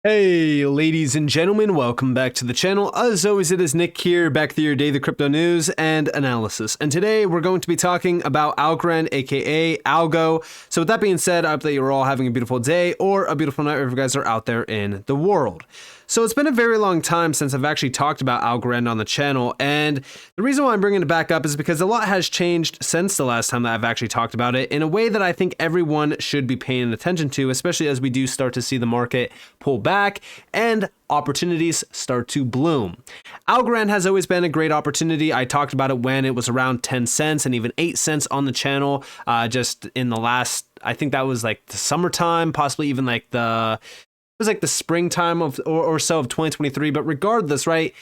Hey, ladies and gentlemen, welcome back to the channel. As always, it is Nick here, back with your daily crypto news and analysis. And today we're going to be talking about Algorand, aka Algo. So with that being said, I hope that you're all having a beautiful day or a beautiful night wherever you guys are out there in the world. So it's been a very long time since I've actually talked about Algorand on the channel, and the reason why I'm bringing it back up is because a lot has changed since the last time that I've actually talked about it in a way that I think everyone should be paying attention to, especially as we do start to see the market pull back and opportunities start to bloom. Algorand has always been a great opportunity. I talked about it when it was around 10 cents and even 8 cents on the channel just in the last, I think that was like the summertime, possibly even like the springtime of or so of 2023. But regardless, right,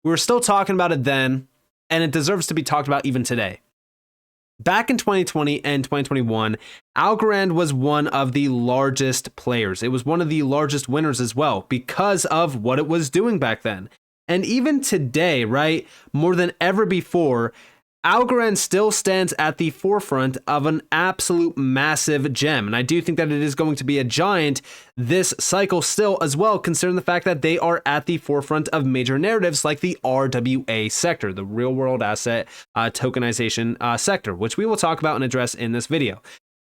we were still talking about it then, and it deserves to be talked about even today. Back in 2020 and 2021, Algorand was one of the largest players. It was one of the largest winners as well because of what it was doing back then. And even today, right, more than ever before, Algorand still stands at the forefront of an absolute massive gem. And I do think that it is going to be a giant this cycle still as well, considering the fact that they are at the forefront of major narratives like the RWA sector, the real world asset tokenization sector, which we will talk about and address in this video.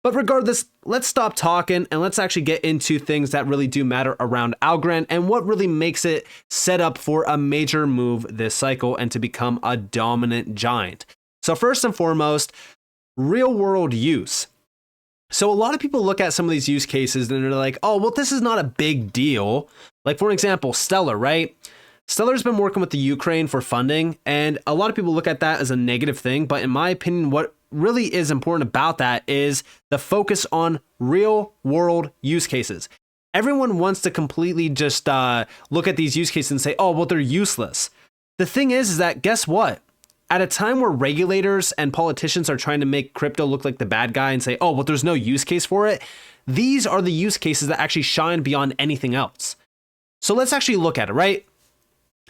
But regardless, let's stop talking and let's actually get into things that really do matter around Algorand and what really makes it set up for a major move this cycle and to become a dominant giant. So first and foremost, real world use. So a lot of people look at some of these use cases and they're like, oh, well, this is not a big deal. Like, for example, Stellar, right? Stellar's been working with the Ukraine for funding, and a lot of people look at that as a negative thing. But in my opinion, what really is important about that is the focus on real world use cases. Everyone wants to completely just look at these use cases and say, oh, well, they're useless. The thing is that guess what? At a time where regulators and politicians are trying to make crypto look like the bad guy and say, oh, well, there's no use case for it, these are the use cases that actually shine beyond anything else. So let's actually look at it, right?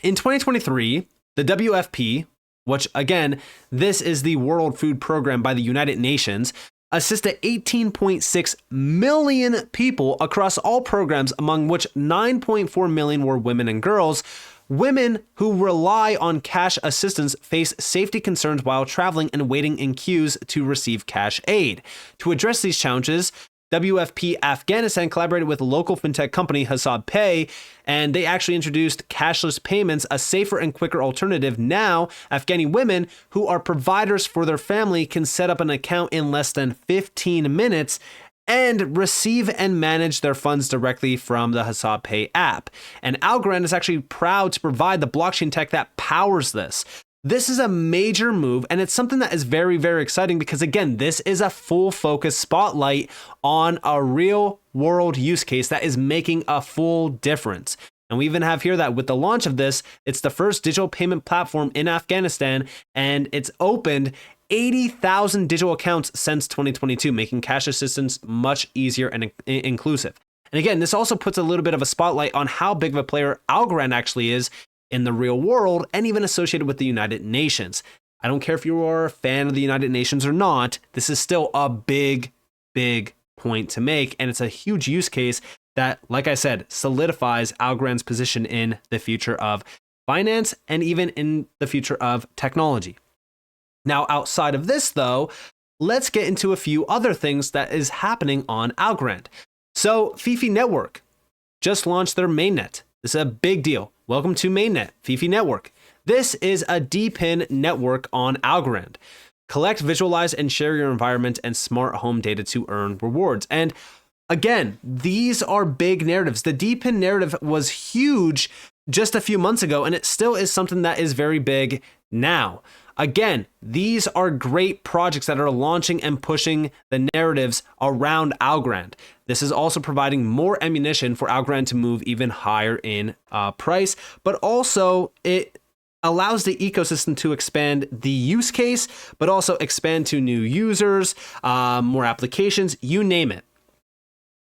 In 2023, the WFP, which again, this is the World Food Program by the United Nations, assisted 18.6 million people across all programs, among which 9.4 million were women and girls. Women who rely on cash assistance face safety concerns while traveling and waiting in queues to receive cash aid. To address these challenges, WFP Afghanistan collaborated with local fintech company Hasab Pay, and they actually introduced cashless payments, a safer and quicker alternative. Now, Afghani women who are providers for their family can set up an account in less than 15 minutes and receive and manage their funds directly from the Hasab Pay app. And Algorand is actually proud to provide the blockchain tech that powers this. This is a major move, and it's something that is very, very exciting because, again, this is a full focus spotlight on a real world use case that is making a full difference. And we even have here that with the launch of this, it's the first digital payment platform in Afghanistan, and it's opened 80,000 digital accounts since 2022, making cash assistance much easier and inclusive. And again, this also puts a little bit of a spotlight on how big of a player Algorand actually is in the real world and even associated with the United Nations. I don't care if you are a fan of the United Nations or not, this is still a big, big point to make. And it's a huge use case that, like I said, solidifies Algorand's position in the future of finance and even in the future of technology. Now, outside of this, though, let's get into a few other things that is happening on Algorand. So, Fifi Network just launched their Mainnet. This is a big deal. Welcome to Mainnet, Fifi Network. This is a DePIN network on Algorand. Collect, visualize, and share your environment and smart home data to earn rewards. And again, these are big narratives. The DePIN narrative was huge just a few months ago, and it still is something that is very big now. Again, these are great projects that are launching and pushing the narratives around Algorand. This is also providing more ammunition for Algorand to move even higher in price, but also it allows the ecosystem to expand the use case, but also expand to new users, more applications, you name it.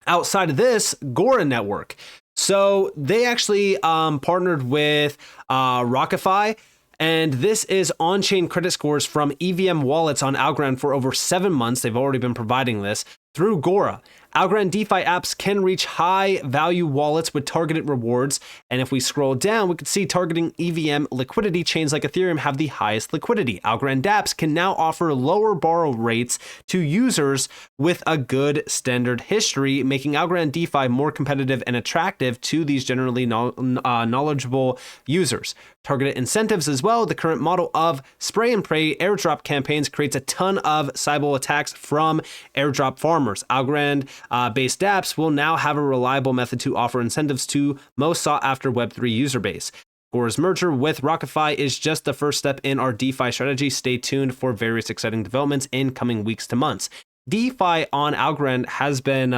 Outside of this, Gora network. So they actually partnered with Rockify. And this is on-chain credit scores from EVM wallets on Algorand for over 7 months. They've already been providing this. Through Gora, Algorand DeFi apps can reach high-value wallets with targeted rewards, and if we scroll down, we can see targeting EVM liquidity chains like Ethereum have the highest liquidity. Algorand dApps can now offer lower borrow rates to users with a good standard history, making Algorand DeFi more competitive and attractive to these generally knowledgeable users. Targeted incentives as well. The current model of spray and pray airdrop campaigns creates a ton of cyber attacks from airdrop farmers. Algorand based dApps will now have a reliable method to offer incentives to most sought after Web3 user base. Gora's merger with RocketFi is just the first step in our DeFi strategy. Stay tuned for various exciting developments in coming weeks to months. DeFi on Algorand has been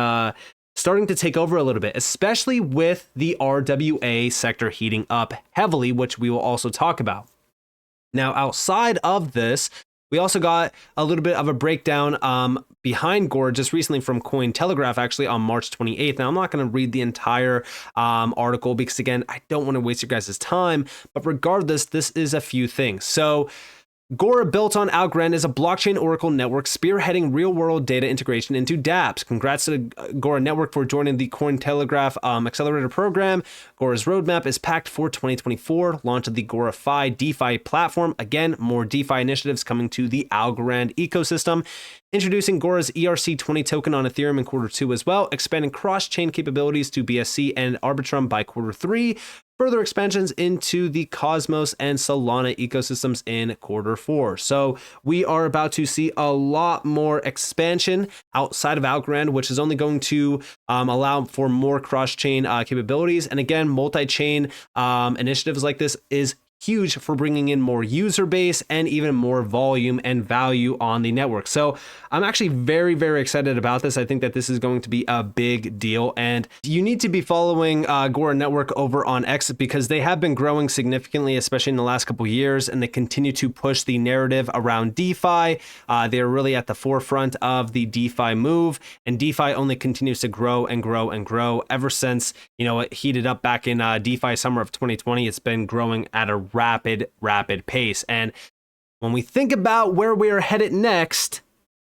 starting to take over a little bit, especially with the RWA sector heating up heavily, which we will also talk about. Now, outside of this, we also got a little bit of a breakdown behind Gora just recently from Cointelegraph, actually on March 28th. Now, I'm not going to read the entire article because, again, I don't want to waste your guys' time. But regardless, this is a few things. So Gora, built on Algorand, is a blockchain oracle network spearheading real-world data integration into dApps. Congrats to the Gora network for joining the Cointelegraph Accelerator program. Gora's roadmap is packed for 2024, launch of the GoraFi DeFi platform. Again, more DeFi initiatives coming to the Algorand ecosystem. Introducing Gora's ERC20 token on Ethereum in Q2 as well, expanding cross-chain capabilities to BSC and Arbitrum by Q3. Further expansions into the Cosmos and Solana ecosystems in Q4. So we are about to see a lot more expansion outside of Algorand, which is only going to allow for more cross-chain capabilities. And again, multi-chain initiatives like this is huge for bringing in more user base and even more volume and value on the network. So I'm actually very, very excited about this. I think that this is going to be a big deal, and you need to be following Gora Network over on X because they have been growing significantly, especially in the last couple of years, and they continue to push the narrative around DeFi. They're really at the forefront of the DeFi move, and DeFi only continues to grow and grow and grow ever since, it heated up back in DeFi summer of 2020. It's been growing at a rapid pace. And when we think about where we are headed next,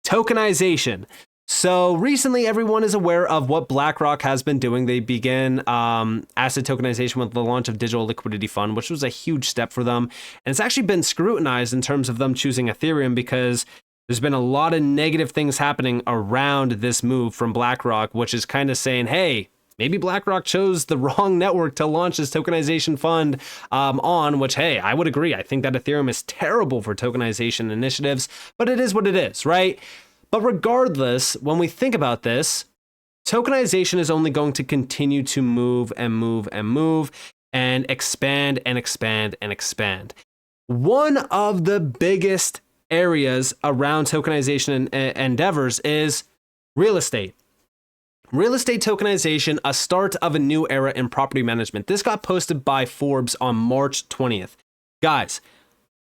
tokenization. So recently, everyone is aware of what BlackRock has been doing. They began asset tokenization with the launch of Digital Liquidity Fund, which was a huge step for them. And it's actually been scrutinized in terms of them choosing Ethereum because there's been a lot of negative things happening around this move from BlackRock, which is kind of saying, hey, maybe BlackRock chose the wrong network to launch this tokenization fund on, which, hey, I would agree. I think that Ethereum is terrible for tokenization initiatives, but it is what it is, right? But regardless, when we think about this, tokenization is only going to continue to move and move and move and expand and expand and expand. One of the biggest areas around tokenization endeavors is real estate. Real estate tokenization, a start of a new era in property management. This got posted by Forbes on March 20th. Guys,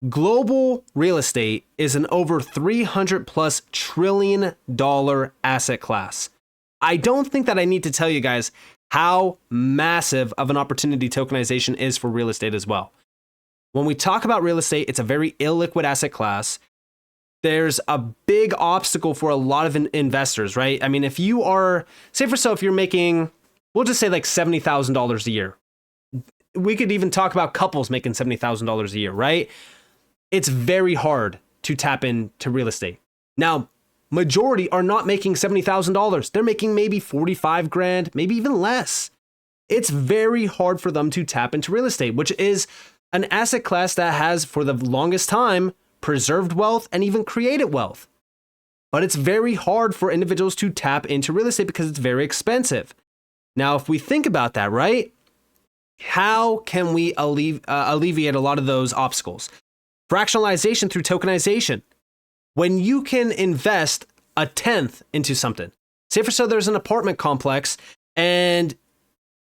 global real estate is an over $300+ trillion asset class. I don't think that I need to tell you guys how massive of an opportunity tokenization is for real estate as well. When we talk about real estate, it's a very illiquid asset class. There's a big obstacle for a lot of investors, right? I mean, if you are, if you're making, we'll just say like $70,000 a year. We could even talk about couples making $70,000 a year, right? It's very hard to tap into real estate. Now, majority are not making $70,000. They're making maybe 45 grand, maybe even less. It's very hard for them to tap into real estate, which is an asset class that has, for the longest time, preserved wealth and even created wealth. But it's very hard for individuals to tap into real estate because it's very expensive. Now, if we think about that, right? How can we alleviate a lot of those obstacles? Fractionalization through tokenization. When you can invest a tenth into something, there's an apartment complex and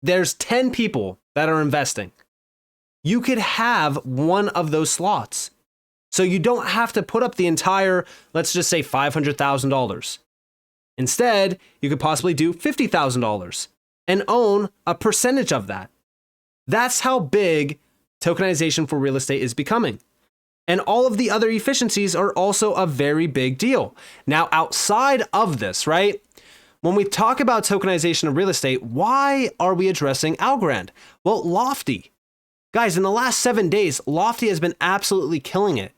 there's 10 people that are investing. You could have one of those slots. So you don't have to put up the entire, let's just say $500,000. Instead, you could possibly do $50,000 and own a percentage of that. That's how big tokenization for real estate is becoming. And all of the other efficiencies are also a very big deal. Now, outside of this, right? when we talk about tokenization of real estate, why are we addressing Algorand? Well, Lofty. Guys, in the last 7 days, Lofty has been absolutely killing it.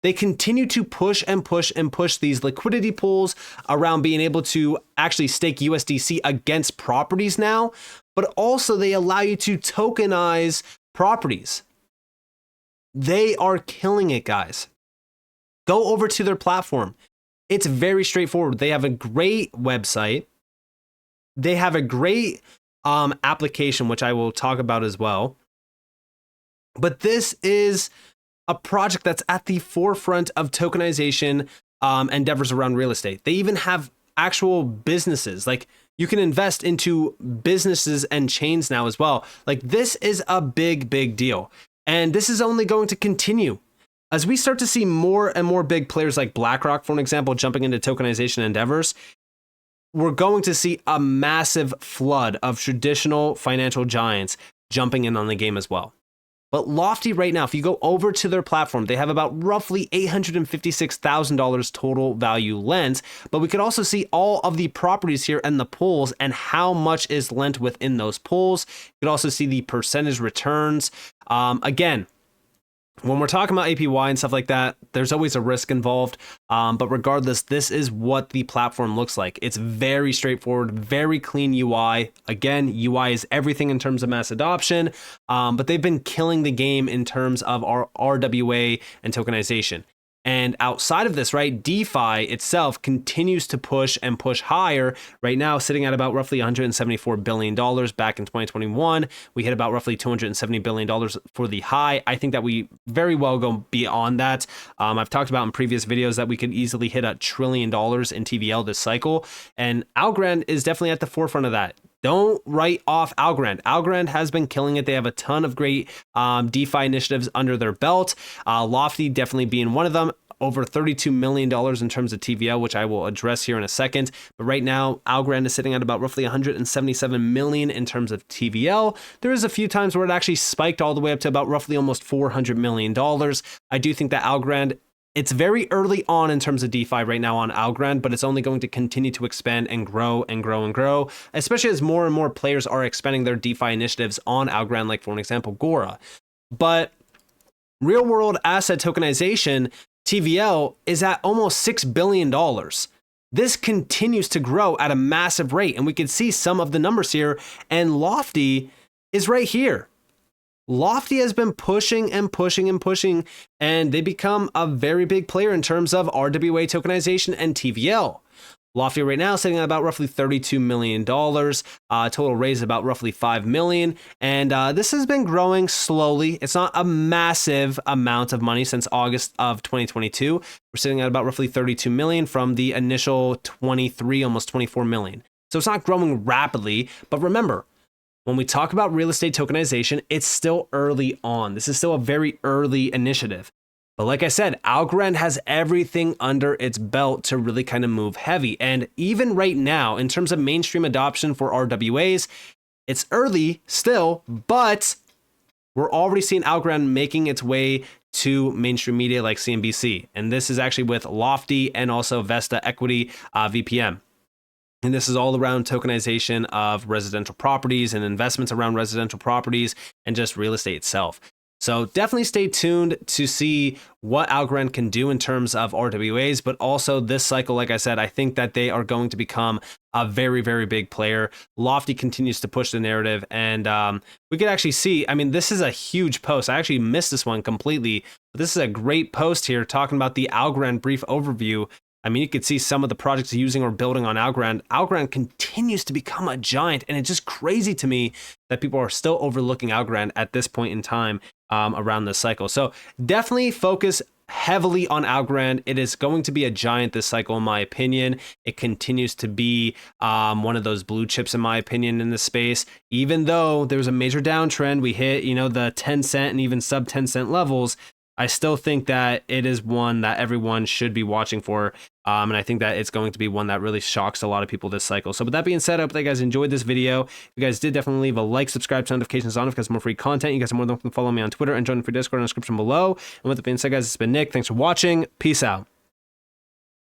They continue to push and push and push these liquidity pools around being able to actually stake USDC against properties now, but also they allow you to tokenize properties. They are killing it, guys. Go over to their platform. It's very straightforward. They have a great website. They have a great application, which I will talk about as well. But this is a project that's at the forefront of tokenization endeavors around real estate. They even have actual businesses. Like, you can invest into businesses and chains now as well. Like, this is a big, big deal. And this is only going to continue. As we start to see more and more big players like BlackRock, for an example, jumping into tokenization endeavors, we're going to see a massive flood of traditional financial giants jumping in on the game as well. But Lofty right now, if you go over to their platform, they have about roughly $856,000 total value lent, but we could also see all of the properties here and the pools and how much is lent within those pools. You could also see the percentage returns. Again, when we're talking about APY and stuff like that, there's always a risk involved. But regardless, this is what the platform looks like. It's very straightforward, very clean UI. Again, UI is everything in terms of mass adoption, but they've been killing the game in terms of our RWA and tokenization. And outside of this, right, DeFi itself continues to push and push higher. Right now, sitting at about roughly $174 billion back in 2021. We hit about roughly $270 billion for the high. I think that we very well go beyond that. I've talked about in previous videos that we could easily hit $1 trillion in TVL this cycle. And Algorand is definitely at the forefront of that. Don't write off Algorand. Algorand has been killing it. They have a ton of great DeFi initiatives under their belt. Lofty definitely being one of them. Over $32 million in terms of TVL, which I will address here in a second. But right now, Algorand is sitting at about roughly $177 million in terms of TVL. There is a few times where it actually spiked all the way up to about roughly almost $400 million. I do think that Algorand, it's very early on in terms of DeFi right now on Algorand, but it's only going to continue to expand and grow and grow and grow, especially as more and more players are expanding their DeFi initiatives on Algorand, like for an example, Gora. But real world asset tokenization, TVL, is at almost $6 billion. This continues to grow at a massive rate, and we can see some of the numbers here, and Lofty is right here. Lofty has been pushing and pushing and pushing, and they become a very big player in terms of RWA tokenization and TVL. Lofty right now sitting at about roughly $32 million, total raise about roughly $5 million. And this has been growing slowly. It's not a massive amount of money since August of 2022. We're sitting at about roughly $32 million from the initial 23, almost $24 million. So it's not growing rapidly, but remember, when we talk about real estate tokenization, it's still early on. This is still a very early initiative. But like I said, Algorand has everything under its belt to really kind of move heavy. And even right now, in terms of mainstream adoption for RWAs, it's early still, but we're already seeing Algorand making its way to mainstream media like CNBC. And this is actually with Lofty and also Vesta Equity VPM. And this is all around tokenization of residential properties and investments around residential properties and just real estate itself. So definitely stay tuned to see what Algorand can do in terms of RWAs, but also this cycle, like I said, I think that they are going to become a very, very big player. Lofty continues to push the narrative, and we could actually see, I mean, this is a huge post. I actually missed this one completely, but this is a great post here talking about the Algorand brief overview. I mean, you could see some of the projects using or building on Algorand. Algorand continues to become a giant, and it's just crazy to me that people are still overlooking Algorand at this point in time around this cycle. So definitely focus heavily on Algorand. It is going to be a giant this cycle, in my opinion. It continues to be one of those blue chips, in my opinion, in this space. Even though there's a major downtrend, we hit, the 10 cent and even sub 10 cent levels. I still think that it is one that everyone should be watching for. And I think that it's going to be one that really shocks a lot of people this cycle. So with that being said, I hope that you guys enjoyed this video. If you guys did, definitely leave a like, subscribe, turn notifications on if you guys have more free content. You guys are more than welcome to follow me on Twitter and join the free Discord in the description below. And with that being said, guys, it's been Nick. Thanks for watching. Peace out.